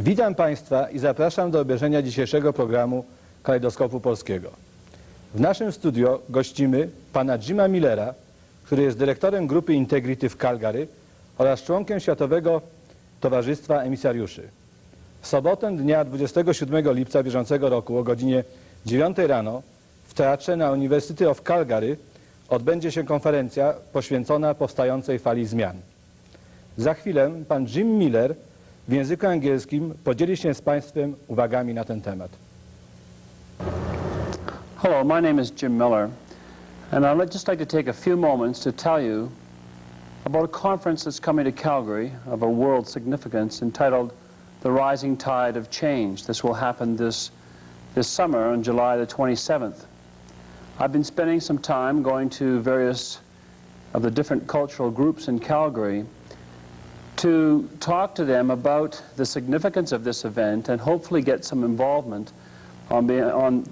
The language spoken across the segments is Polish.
Witam Państwa i zapraszam do obejrzenia dzisiejszego programu Kalejdoskopu Polskiego. W naszym studio gościmy pana Jima Millera, który jest dyrektorem grupy Integrity w Calgary oraz członkiem Światowego Towarzystwa Emisariuszy. W sobotę dnia 27 lipca bieżącego roku o godzinie 9 rano w teatrze na University of Calgary odbędzie się konferencja poświęcona powstającej fali zmian. Za chwilę pan Jim Miller w języku angielskim podzieli się z Państwem uwagami na ten temat. Hello, my name is Jim Miller, and I'd just like to take a few moments to tell you about a conference that's coming to Calgary of a world significance entitled The Rising Tide of Change. This will happen this summer on July the 27th. I've been spending some time going to various of the different cultural groups in Calgary to talk to them about the significance of this event and hopefully get some involvement on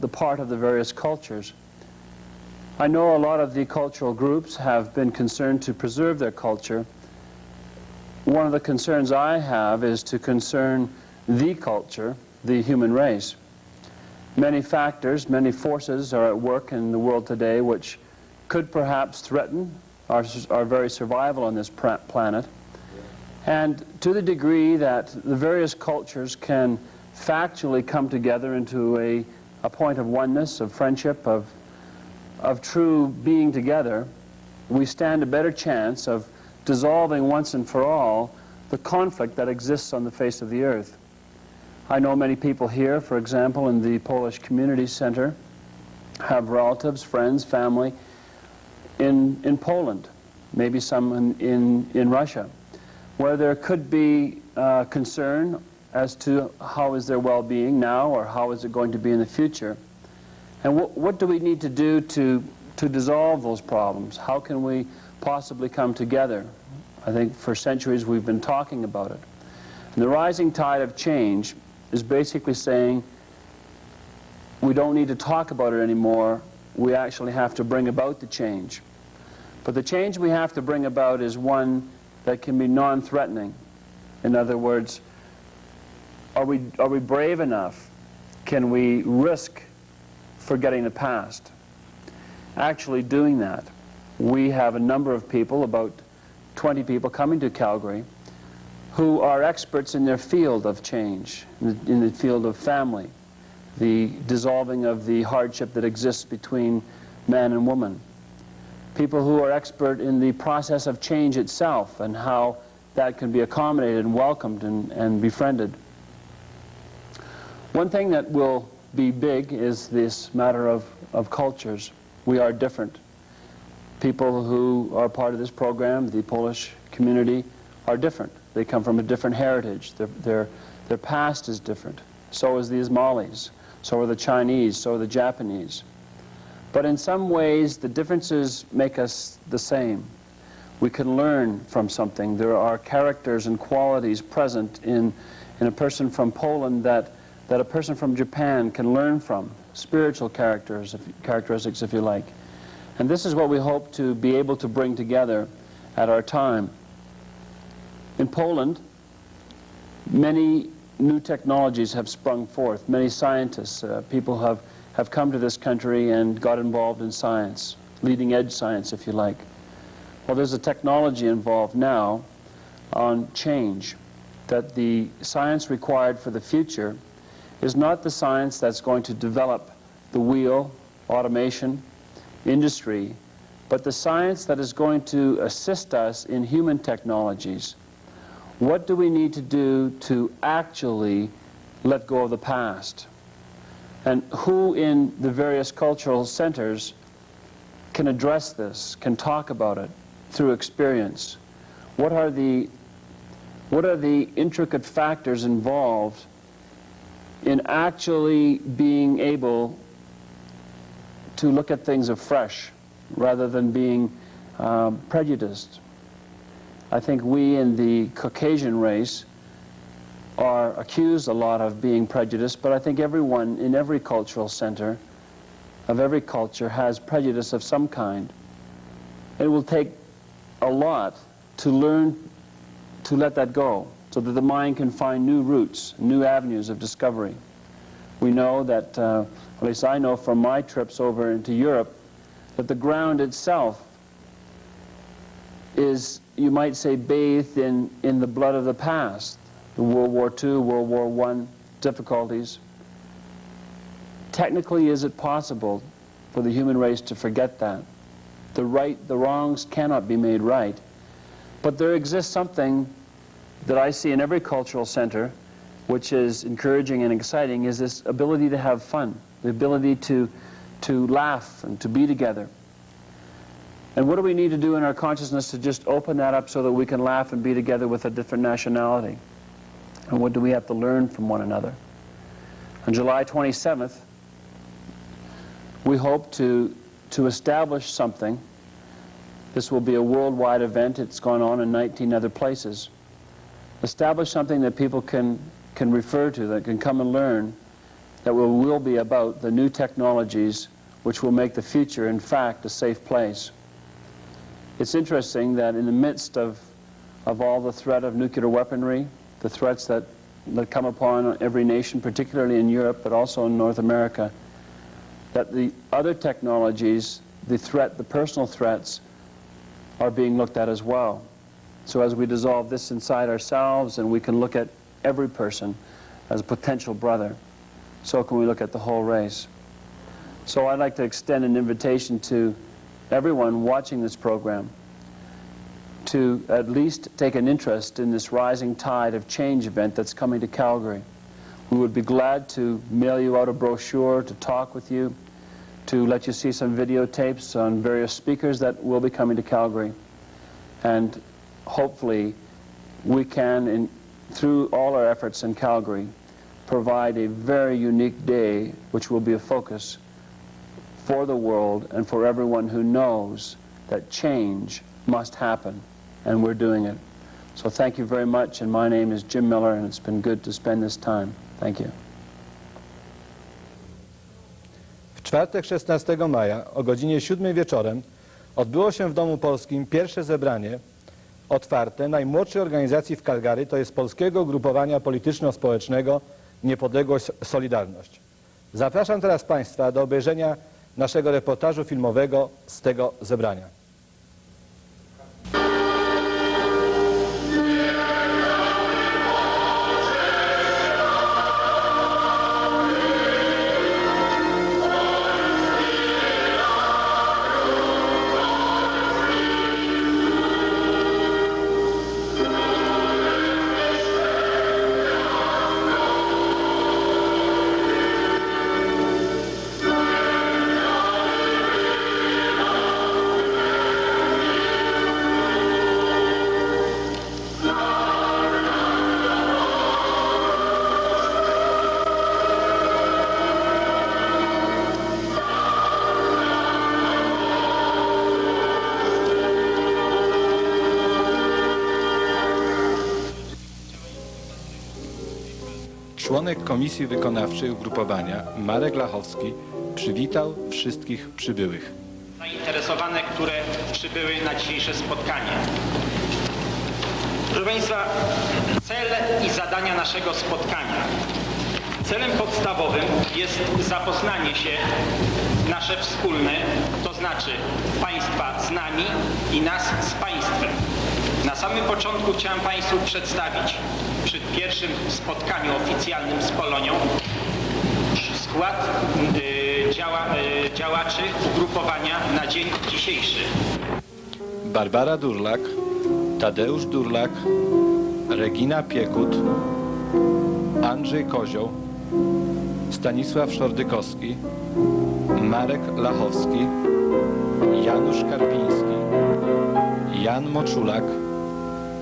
the part of the various cultures. I know a lot of the cultural groups have been concerned to preserve their culture. One of the concerns I have is to concern the culture, the human race. Many factors, many forces are at work in the world today which could perhaps threaten our very survival on this planet. And to the degree that the various cultures can factually come together into a point of oneness, of friendship, of true being together, we stand a better chance of dissolving once and for all the conflict that exists on the face of the earth. I know many people here, for example, in the Polish Community Center, have relatives, friends, family in Poland, maybe some in Russia, where there could be concern as to how is their well-being now or how is it going to be in the future. And what do we need to do to dissolve those problems? How can we possibly come together? I think for centuries we've been talking about it. And the rising tide of change is basically saying we don't need to talk about it anymore. We actually have to bring about the change. But the change we have to bring about is one that can be non-threatening. In other words, are we brave enough? Can we risk forgetting the past? Actually doing that. We have a number of people, about 20 people coming to Calgary, who are experts in their field of change, in the field of family, the dissolving of the hardship that exists between man and woman. People who are expert in the process of change itself and how that can be accommodated and welcomed and befriended. One thing that will be big is this matter of cultures. We are different. People who are part of this program, the Polish community, are different. They come from a different heritage. Their past is different. So is the Ismailis. So are the Chinese. So are the Japanese. But in some ways, the differences make us the same. We can learn from something. There are characters and qualities present in a person from Poland that a person from Japan can learn from, spiritual characteristics, if you like. And this is what we hope to be able to bring together at our time. In Poland, many new technologies have sprung forth. Many scientists, people have come to this country and got involved in science, leading edge science, if you like. Well, there's a technology involved now on change, that the science required for the future is not the science that's going to develop the wheel, automation, industry, but the science that is going to assist us in human technologies. What do we need to do to actually let go of the past? And who in the various cultural centers can address this, can talk about it through experience? What are the intricate factors involved in actually being able to look at things afresh rather than being prejudiced? I think we in the Caucasian race are accused a lot of being prejudiced, but I think everyone in every cultural center of every culture has prejudice of some kind. It will take a lot to learn to let that go, so that the mind can find new routes, new avenues of discovery. We know that, at least I know from my trips over into Europe, that the ground itself is, you might say, bathed in the blood of the past, the World War II, World War I difficulties. Technically, is it possible for the human race to forget that? The wrongs cannot be made right. But there exists something that I see in every cultural center, which is encouraging and exciting, is this ability to have fun, the ability to laugh and to be together. And what do we need to do in our consciousness to just open that up so that we can laugh and be together with a different nationality? And what do we have to learn from one another? On July 27th, we hope to establish something. This will be a worldwide event. It's gone on in 19 other places. Establish something that people can refer to, that can come and learn, that will be about the new technologies which will make the future, in fact, a safe place. It's interesting that in the midst of all the threat of nuclear weaponry, the threats that come upon every nation, particularly in Europe, but also in North America, that the other technologies, the personal threats, are being looked at as well. So as we dissolve this inside ourselves and we can look at every person as a potential brother, so can we look at the whole race. So I'd like to extend an invitation to everyone watching this program to at least take an interest in this rising tide of change event that's coming to Calgary. We would be glad to mail you out a brochure, to talk with you, to let you see some videotapes on various speakers that will be coming to Calgary. And hopefully we can, through all our efforts in Calgary, provide a very unique day which will be a focus for the world and for everyone who knows that change must happen, and we're doing it. So thank you very much, and my name is Jim Miller, and it's been good to spend this time. Thank you. W czwartek 16 maja o godzinie 7 wieczorem odbyło się w Domu Polskim pierwsze zebranie otwarte najmłodszej organizacji w Calgary, to jest Polskiego Ugrupowania Polityczno-Społecznego Niepodległość Solidarność. Zapraszam teraz Państwa do obejrzenia naszego reportażu filmowego z tego zebrania. Członek Komisji Wykonawczej Ugrupowania Marek Lachowski przywitał wszystkich przybyłych. Zainteresowane, które przybyły na dzisiejsze spotkanie. Proszę Państwa, cel i zadania naszego spotkania. Celem podstawowym jest zapoznanie się nasze wspólne, to znaczy Państwa z nami i nas z Państwem. Na samym początku chciałem Państwu przedstawić przy pierwszym spotkaniu oficjalnym z Polonią skład działaczy ugrupowania na dzień dzisiejszy. Barbara Durlak, Tadeusz Durlak, Regina Piekut, Andrzej Kozioł, Stanisław Szordykowski, Marek Lachowski, Janusz Karpiński, Jan Moczulak,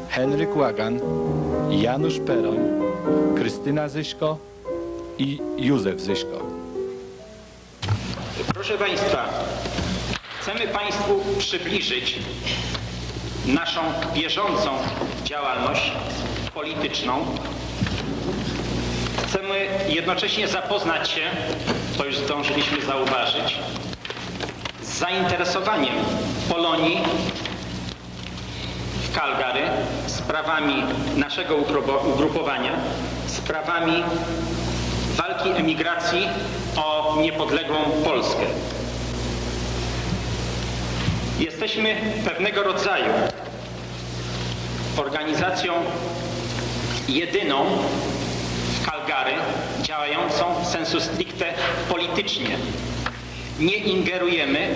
Henryk Łagan, Janusz Peroń, Krystyna Zyśko i Józef Zyśko. Proszę Państwa, chcemy Państwu przybliżyć naszą bieżącą działalność polityczną. Chcemy jednocześnie zapoznać się, to już zdążyliśmy zauważyć, z zainteresowaniem Polonii w Calgary, sprawami naszego ugrupowania, sprawami walki emigracji o niepodległą Polskę. Jesteśmy pewnego rodzaju organizacją jedyną w Calgary działającą sensu stricte politycznie. Nie ingerujemy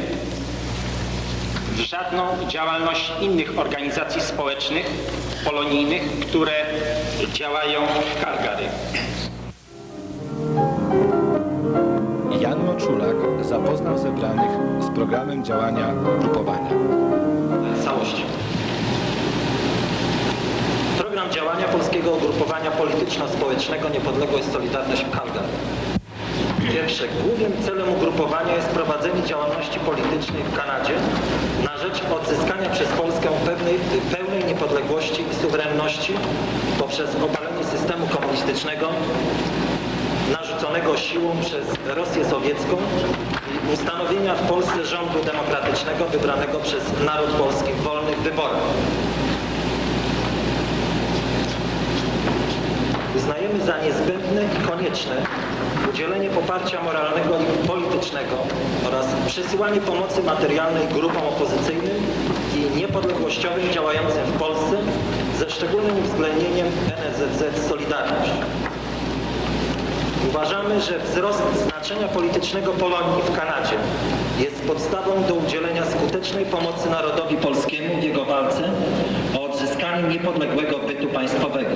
w żadną działalność innych organizacji społecznych, polonijnych, które działają w Calgary. Jan Moczulak zapoznał zebranych z programem działania ugrupowania. Całość. Program działania Polskiego Ugrupowania Polityczno-Społecznego Niepodległość Solidarność Pulwicka. Pierwsze, głównym celem ugrupowania jest prowadzenie działalności politycznej w Kanadzie na rzecz odzyskania przez Polskę pełnej niepodległości i suwerenności poprzez obalenie systemu komunistycznego narzuconego siłą przez Rosję sowiecką i ustanowienia w Polsce rządu demokratycznego wybranego przez naród polski w wolnych wyborach. Uznajemy za niezbędne i konieczne udzielenie poparcia moralnego i politycznego oraz przesyłanie pomocy materialnej grupom opozycyjnym i niepodległościowym działającym w Polsce ze szczególnym uwzględnieniem NSZZ Solidarność. Uważamy, że wzrost znaczenia politycznego Polonii w Kanadzie jest podstawą do udzielenia skutecznej pomocy narodowi polskiemu w jego walce o odzyskanie niepodległego bytu państwowego.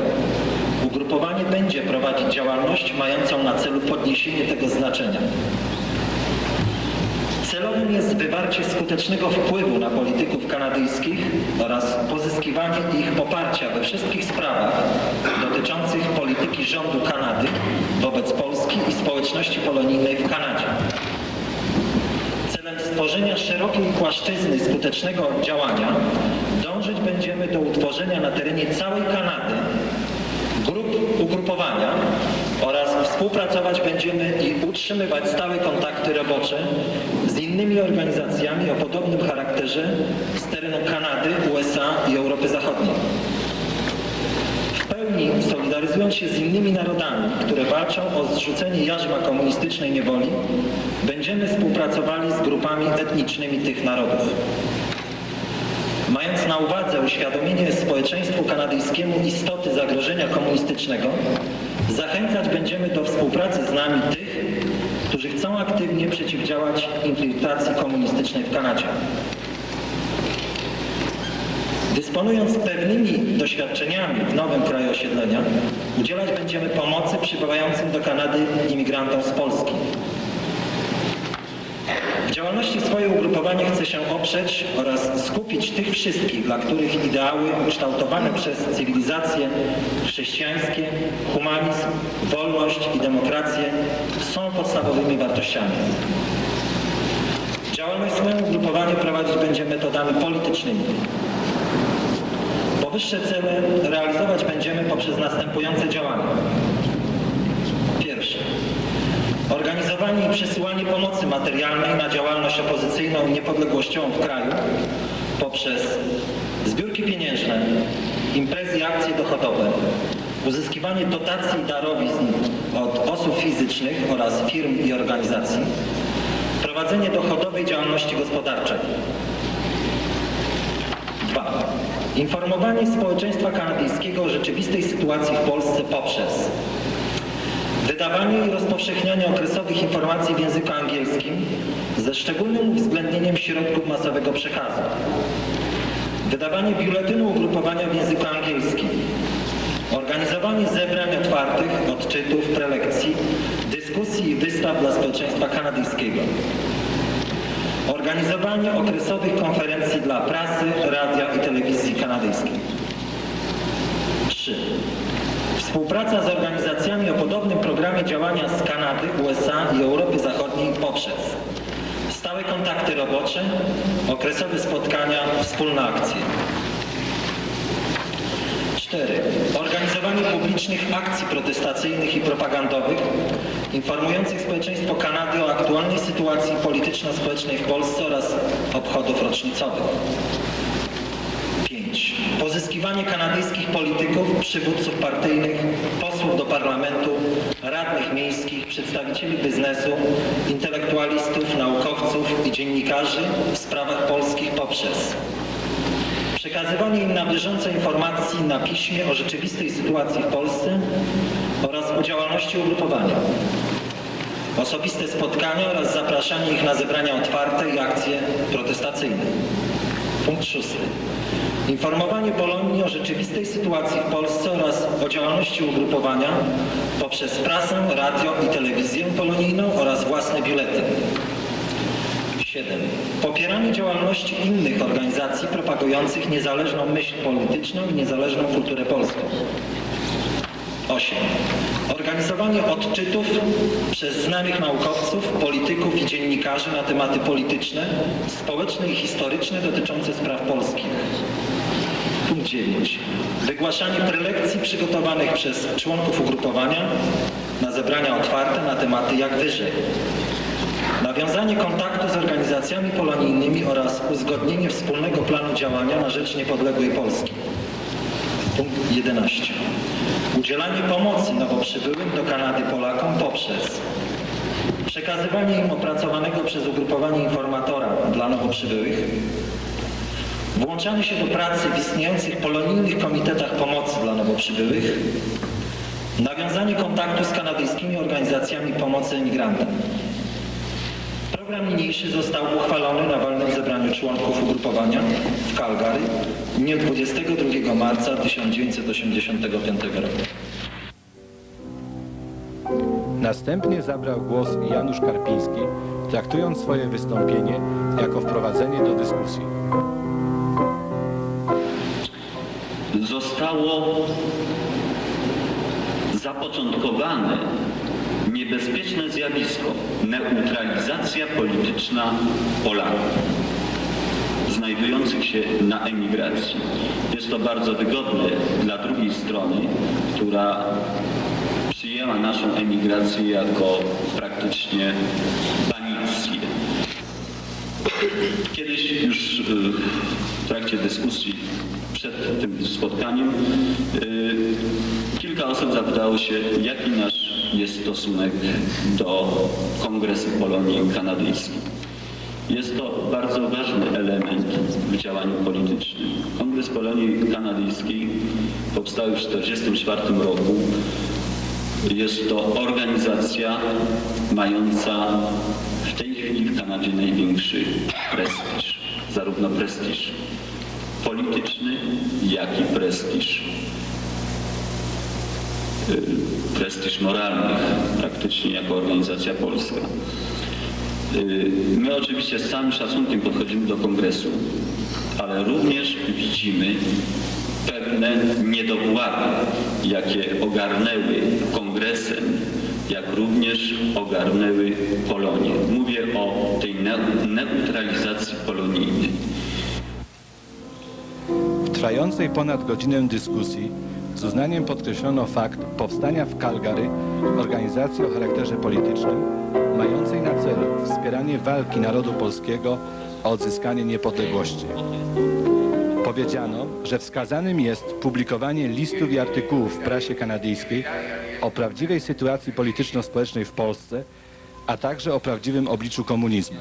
Ugrupowanie będzie prowadzić działalność mającą na celu podniesienie tego znaczenia. Celowym jest wywarcie skutecznego wpływu na polityków kanadyjskich oraz pozyskiwanie ich poparcia we wszystkich sprawach dotyczących polityki rządu Kanady wobec Polski i społeczności polonijnej w Kanadzie. Celem stworzenia szerokiej płaszczyzny skutecznego działania dążyć będziemy do utworzenia na terenie całej Kanady grup ugrupowania oraz współpracować będziemy i utrzymywać stałe kontakty robocze z innymi organizacjami o podobnym charakterze z terenu Kanady, USA i Europy Zachodniej. W pełni solidaryzując się z innymi narodami, które walczą o zrzucenie jarzma komunistycznej niewoli, będziemy współpracowali z grupami etnicznymi tych narodów. Mając na uwadze uświadomienie społeczeństwu kanadyjskiemu istoty zagrożenia komunistycznego, zachęcać będziemy do współpracy z nami tych, którzy chcą aktywnie przeciwdziałać infiltracji komunistycznej w Kanadzie. Dysponując pewnymi doświadczeniami w nowym kraju osiedlenia, udzielać będziemy pomocy przybywającym do Kanady imigrantom z Polski. W działalności swoje ugrupowanie chce się oprzeć oraz skupić tych wszystkich, dla których ideały ukształtowane przez cywilizacje chrześcijańskie, humanizm, wolność i demokrację są podstawowymi wartościami. Działalność swoje ugrupowanie prowadzić będzie metodami politycznymi. Powyższe cele realizować będziemy poprzez następujące działania. Pierwsze. Organizowanie i przesyłanie pomocy materialnej na działalność opozycyjną i niepodległościową w kraju poprzez zbiórki pieniężne, imprezy i akcje dochodowe, uzyskiwanie dotacji i darowizn od osób fizycznych oraz firm i organizacji, prowadzenie dochodowej działalności gospodarczej. 2. Informowanie społeczeństwa kanadyjskiego o rzeczywistej sytuacji w Polsce poprzez wydawanie i rozpowszechnianie okresowych informacji w języku angielskim ze szczególnym uwzględnieniem środków masowego przekazu. Wydawanie biuletynu ugrupowania w języku angielskim. Organizowanie zebrań otwartych, odczytów, prelekcji, dyskusji i wystaw dla społeczeństwa kanadyjskiego. Organizowanie okresowych konferencji dla prasy, radia i telewizji kanadyjskiej. 3. Współpraca z organizacjami o podobnym programie działania z Kanady, USA i Europy Zachodniej poprzez stałe kontakty robocze, okresowe spotkania, wspólne akcje. 4. Organizowanie publicznych akcji protestacyjnych i propagandowych informujących społeczeństwo Kanady o aktualnej sytuacji polityczno-społecznej w Polsce oraz obchodów rocznicowych. 5. Pozyskanie Wysłuchiwanie kanadyjskich polityków, przywódców partyjnych, posłów do parlamentu, radnych miejskich, przedstawicieli biznesu, intelektualistów, naukowców i dziennikarzy w sprawach polskich poprzez przekazywanie im na bieżąco informacji na piśmie o rzeczywistej sytuacji w Polsce oraz o działalności ugrupowania, osobiste spotkania oraz zapraszanie ich na zebrania otwarte i akcje protestacyjne. Punkt 6. Informowanie Polonii o rzeczywistej sytuacji w Polsce oraz o działalności ugrupowania poprzez prasę, radio i telewizję polonijną oraz własny biuletyn. 7. Popieranie działalności innych organizacji propagujących niezależną myśl polityczną i niezależną kulturę polską. 8. Organizowanie odczytów przez znanych naukowców, polityków i dziennikarzy na tematy polityczne, społeczne i historyczne dotyczące spraw polskich. Punkt 9. Wygłaszanie prelekcji przygotowanych przez członków ugrupowania na zebrania otwarte na tematy jak wyżej. Nawiązanie kontaktu z organizacjami polonijnymi oraz uzgodnienie wspólnego planu działania na rzecz niepodległej Polski. Punkt 11. Udzielanie pomocy nowo przybyłym do Kanady Polakom poprzez przekazywanie im opracowanego przez ugrupowanie informatora dla nowo przybyłych, włączanie się do pracy w istniejących polonijnych komitetach pomocy dla nowo przybyłych, nawiązanie kontaktu z kanadyjskimi organizacjami pomocy emigrantom. Program niniejszy został uchwalony na walnym zebraniu członków ugrupowania w Calgary w dniu 22 marca 1985 roku. Następnie zabrał głos Janusz Karpiński, traktując swoje wystąpienie jako wprowadzenie do dyskusji. Zostało zapoczątkowane niebezpieczne zjawisko neutralizacja polityczna Polaków znajdujących się na emigracji. Jest to bardzo wygodne dla drugiej strony, która przyjęła naszą emigrację jako praktycznie banicję. Kiedyś już w trakcie dyskusji przed tym spotkaniem kilka osób zapytało się, jaki nasz jest stosunek do Kongresu Polonii Kanadyjskiej. Jest to bardzo ważny element w działaniu politycznym. Kongres Polonii Kanadyjskiej powstał w 1944 roku. Jest to organizacja mająca w tej chwili w Kanadzie największy prestiż. Zarówno prestiż polityczny, jak i prestiż moralny, praktycznie jako organizacja polska. My oczywiście z całym szacunkiem podchodzimy do kongresu, ale również widzimy pewne niedowłady, jakie ogarnęły kongresem, jak również ogarnęły Polonię. Mówię o tej neutralizacji polonijnej. W trwającej ponad godzinę dyskusji z uznaniem podkreślono fakt powstania w Calgary organizacji o charakterze politycznym, mającej na celu wspieranie walki narodu polskiego o odzyskanie niepodległości. Powiedziano, że wskazanym jest publikowanie listów i artykułów w prasie kanadyjskiej o prawdziwej sytuacji polityczno-społecznej w Polsce, a także o prawdziwym obliczu komunizmu.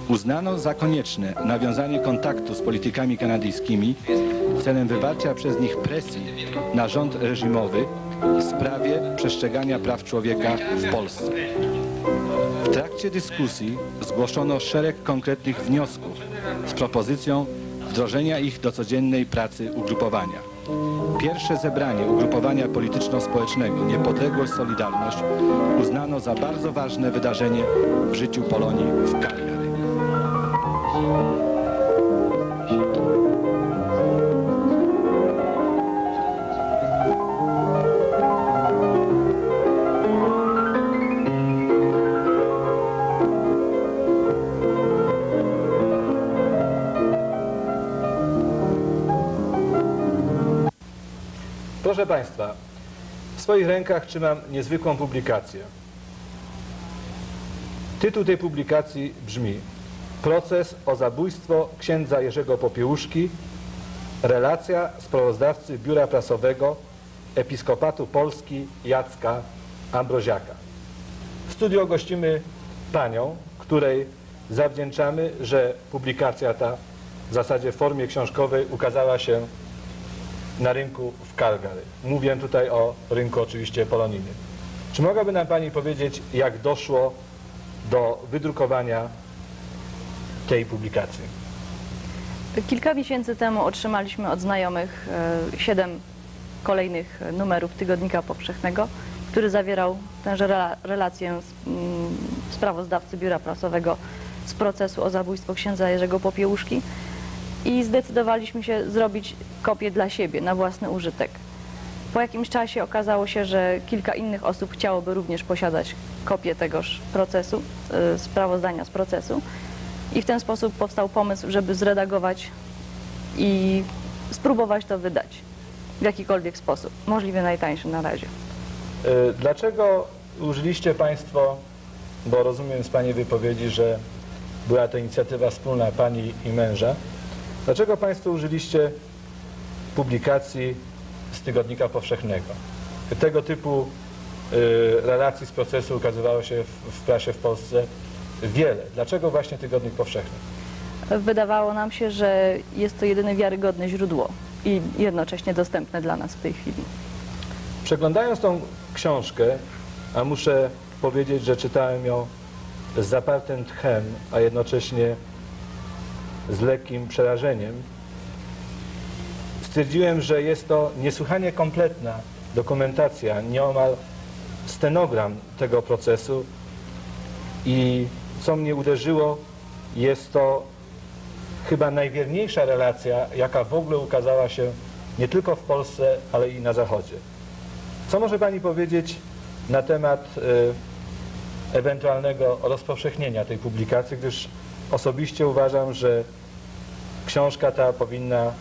Uznano za konieczne nawiązanie kontaktu z politykami kanadyjskimi celem wywarcia przez nich presji na rząd reżimowy w sprawie przestrzegania praw człowieka w Polsce. W trakcie dyskusji zgłoszono szereg konkretnych wniosków z propozycją wdrożenia ich do codziennej pracy ugrupowania. Pierwsze zebranie ugrupowania polityczno-społecznego Niepodległość Solidarność uznano za bardzo ważne wydarzenie w życiu Polonii w Calgary. Proszę Państwa, w swoich rękach trzymam niezwykłą publikację. Tytuł tej publikacji brzmi: Proces o zabójstwo księdza Jerzego Popiełuszki Relacja sprawozdawcy Biura Prasowego Episkopatu Polski Jacka Ambroziaka. W studio gościmy panią, której zawdzięczamy, że publikacja ta w zasadzie w formie książkowej ukazała się na rynku w Calgary. Mówię tutaj o rynku oczywiście polonijnym. Czy mogłaby nam pani powiedzieć, jak doszło do wydrukowania tej publikacji? Kilka miesięcy temu otrzymaliśmy od znajomych 7 kolejnych numerów Tygodnika Powszechnego, który zawierał tęże relację sprawozdawcy Biura Prasowego z procesu o zabójstwo księdza Jerzego Popiełuszki i zdecydowaliśmy się zrobić kopię dla siebie, na własny użytek. Po jakimś czasie okazało się, że kilka innych osób chciałoby również posiadać kopię tegoż procesu, sprawozdania z procesu i w ten sposób powstał pomysł, żeby zredagować i spróbować to wydać w jakikolwiek sposób, możliwie najtańszy na razie. Dlaczego użyliście państwo, bo rozumiem z pani wypowiedzi, że była to inicjatywa wspólna pani i męża, dlaczego państwo użyliście publikacji z Tygodnika Powszechnego? Tego typu relacji z procesu ukazywało się w prasie w Polsce wiele. Dlaczego właśnie Tygodnik Powszechny? Wydawało nam się, że jest to jedyne wiarygodne źródło i jednocześnie dostępne dla nas w tej chwili. Przeglądając tą książkę, a muszę powiedzieć, że czytałem ją z zapartym tchem, a jednocześnie z lekkim przerażeniem, stwierdziłem, że jest to niesłychanie kompletna dokumentacja, nieomal stenogram tego procesu i co mnie uderzyło, jest to chyba najwierniejsza relacja, jaka w ogóle ukazała się nie tylko w Polsce, ale i na Zachodzie. Co może pani powiedzieć na temat ewentualnego rozpowszechnienia tej publikacji, gdyż osobiście uważam, że książka ta powinna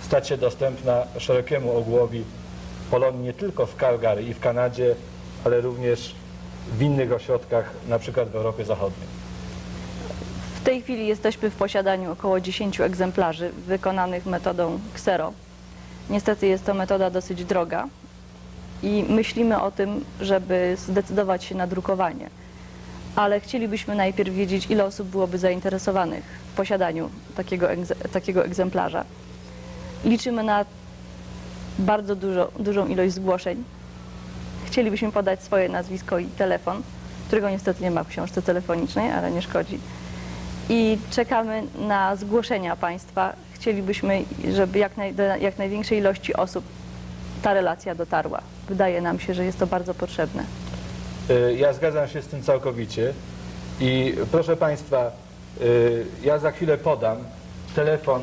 stać się dostępna szerokiemu ogółowi Polonii nie tylko w Calgary i w Kanadzie, ale również w innych ośrodkach, na przykład w Europie Zachodniej. W tej chwili jesteśmy w posiadaniu około 10 egzemplarzy wykonanych metodą ksero. Niestety jest to metoda dosyć droga i myślimy o tym, żeby zdecydować się na drukowanie. Ale chcielibyśmy najpierw wiedzieć, ile osób byłoby zainteresowanych w posiadaniu takiego egzemplarza. Liczymy na bardzo dużą ilość zgłoszeń. Chcielibyśmy podać swoje nazwisko i telefon, którego niestety nie ma w książce telefonicznej, ale nie szkodzi. I czekamy na zgłoszenia państwa. Chcielibyśmy, żeby jak największej ilości osób ta relacja dotarła. Wydaje nam się, że jest to bardzo potrzebne. Ja zgadzam się z tym całkowicie i proszę państwa, ja za chwilę podam telefon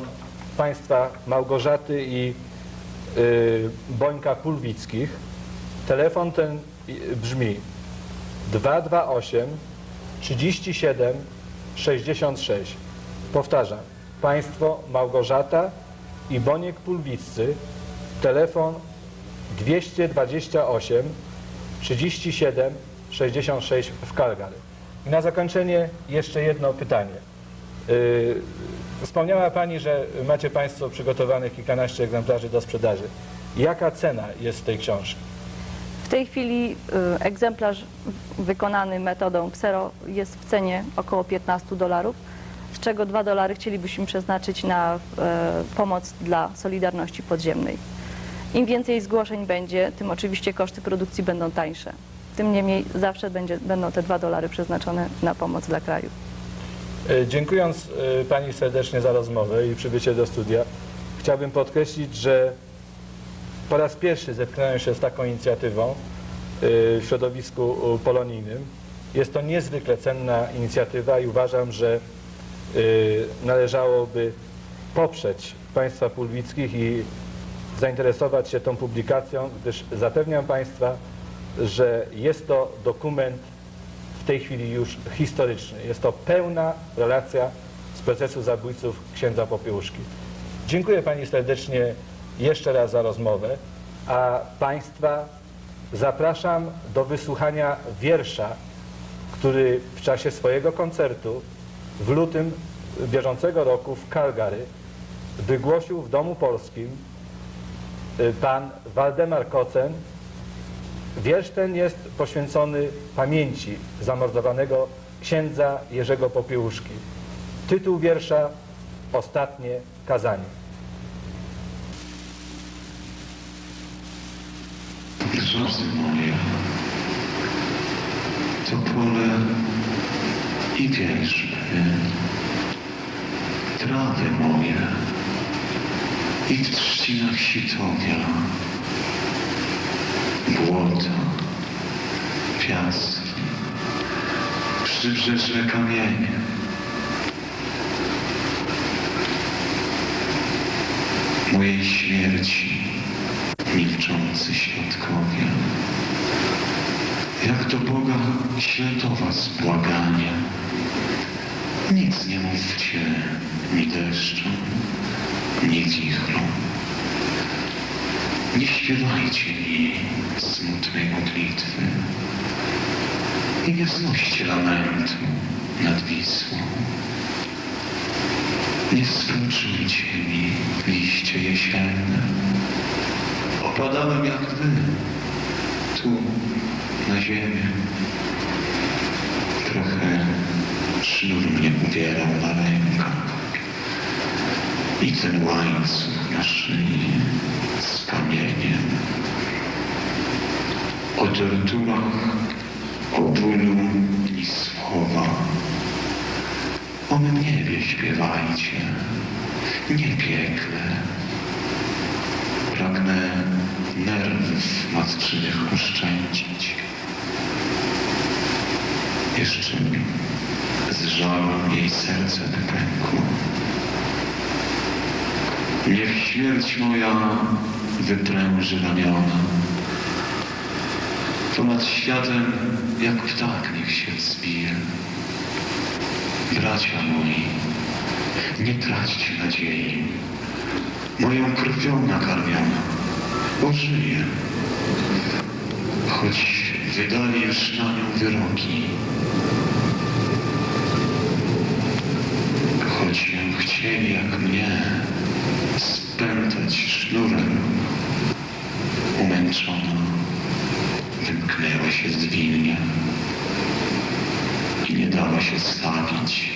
państwa Małgorzaty i Bońka Pulwickich. Telefon ten brzmi 228 37 66. Powtarzam, państwo Małgorzata i Boniek Pulwiccy, telefon 228 37 66 w Calgary. I na zakończenie jeszcze jedno pytanie. Wspomniała pani, że macie państwo przygotowanych kilkanaście egzemplarzy do sprzedaży. Jaka cena jest tej książki? W tej chwili egzemplarz wykonany metodą ksero jest w cenie około $15, z czego $2 chcielibyśmy przeznaczyć na pomoc dla Solidarności Podziemnej. Im więcej zgłoszeń będzie, tym oczywiście koszty produkcji będą tańsze. Tym niemniej zawsze będą te $2 przeznaczone na pomoc dla kraju. Dziękując pani serdecznie za rozmowę i przybycie do studia, chciałbym podkreślić, że po raz pierwszy zetknąłem się z taką inicjatywą w środowisku polonijnym. Jest to niezwykle cenna inicjatywa i uważam, że należałoby poprzeć państwa Pulwickich i zainteresować się tą publikacją, gdyż zapewniam państwa, że jest to dokument w tej chwili już historyczny. Jest to pełna relacja z procesu zabójców księdza Popiełuszki. Dziękuję pani serdecznie jeszcze raz za rozmowę, a państwa zapraszam do wysłuchania wiersza, który w czasie swojego koncertu w lutym bieżącego roku w Calgary wygłosił w Domu Polskim pan Waldemar Kocen. Wiersz ten jest poświęcony pamięci zamordowanego księdza Jerzego Popiełuszki. Tytuł wiersza: Ostatnie kazanie. Brzozy moje, to pole i wierzby, trawy moje i w trzcinach sitowia, błota, piaski, przybrzeżne kamienie. Mojej śmierci milczący świadkowie, jak do Boga śle was błaganie. Nic nie mówcie, ni deszczu, ni wichru. Nie śpiewajcie mi smutnej modlitwy i nie znoście lamentu nad Wisłą. Nie współczujcie mi liście jesienne. Opadałem jak wy, tu na ziemię. Trochę sznur mnie uwierał na rękach i ten łańcuch na szyi z kamieniem. O torturach, o bólu i słowa. O niebie śpiewajcie, nie piekle. Pragnę nerwów matczynych oszczędzić. Jeszcze z żalu jej serce wypękło. Niech śmierć moja wypręży ramiona. Ponad światem jak ptak niech się wzbije. Bracia moi, nie traćcie nadziei. Moją krwią nakarmiona, ożyję. Choć wydali już na nią wyroki. Choć ją chcieli jak mnie spętać sznurem. Umęczona wymknęła się zwilnie i nie dała się stawić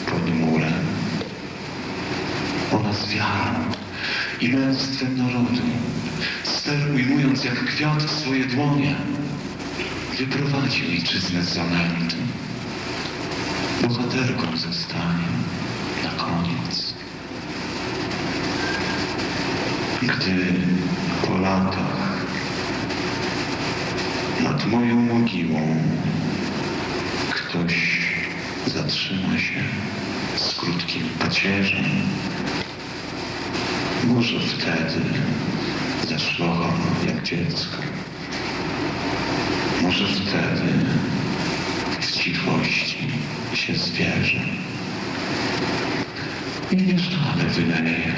pod murem. Ona z wiarą i męstwem narodu, ster ujmując jak kwiat swoje dłonie, wyprowadzi ojczyznę z zamętu. Bohaterką zostanie na koniec. Gdy po latach nad moją mogiłą ktoś zatrzyma się z krótkim pacierzem, może wtedy zaszlocham jak dziecko. Może wtedy w cichości się zwierzę i nie żale wyleje,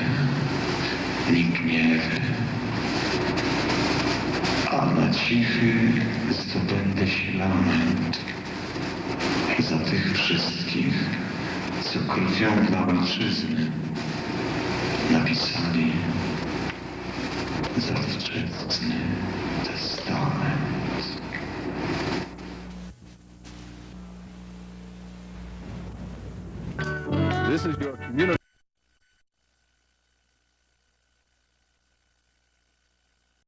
ni gniewy, a na cichy zdobędę się lament za tych wszystkich, co krwią dla ojczyzny napisali zawczesny testament. This is your community.